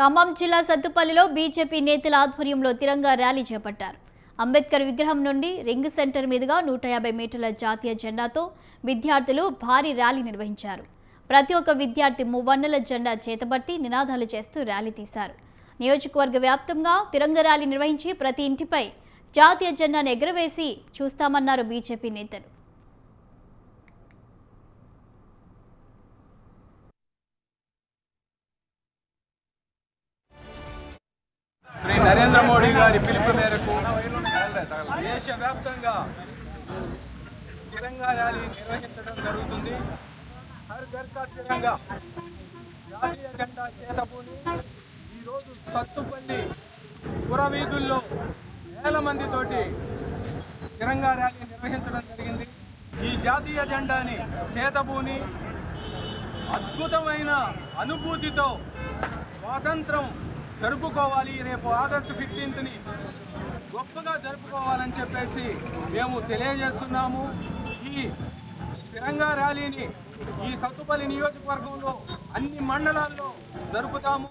ఖమ్మం జిల్లా సత్తుపల్లిలో బీజేపీ నేతల ఆధ్వర్యంలో తిరంగా ర్యాలీ చేపట్టారు. అంబేద్కర్ విగ్రహం నుండి రింగ్ సెంటర్ మీదుగా 150 మీటర్ల జాతీయ జెండాతో విద్యార్థులు భారీ ర్యాలీ నిర్వహించారు. ప్రతి ఒక్క విద్యార్థి మువ్వన్నెల జెండా చేతబట్టి నినాదాలు చేస్తూ ర్యాలీ తీశారు. నియోజకవర్గ వ్యాప్తంగా తిరంగా ర్యాలీ నిర్వహించి ప్రతి ఇంటిపై జాతీయ జెండాను ఎగురవేసి చూస్తామన్నారు బీజేపీ నేతలు. శ్రీ నరేంద్ర మోడీ గారి పిలుపు మేరకు దేశవ్యాప్తంగా తిరంగా ర్యాలీ నిర్వహించడం జరుగుతుంది. హర్ ఘర్ కా తిరంగా జాతీయ జెండా చేతబూని ఈరోజు సత్తుపల్లి పురవీధుల్లో వేల మందితోటి తిరంగా ర్యాలీ నిర్వహించడం జరిగింది. ఈ జాతీయ జెండాని చేతబూని అద్భుతమైన అనుభూతితో స్వాతంత్రం జరుపుకోవాలి, రేపు ఆగస్టు 15ని గొప్పగా జరుపుకోవాలని చెప్పేసి మేము తెలియజేస్తున్నాము. ఈ తిరంగా ర్యాలీని ఈ సత్తుపల్లి నియోజకవర్గంలో అన్ని మండలాల్లో జరుపుతాము.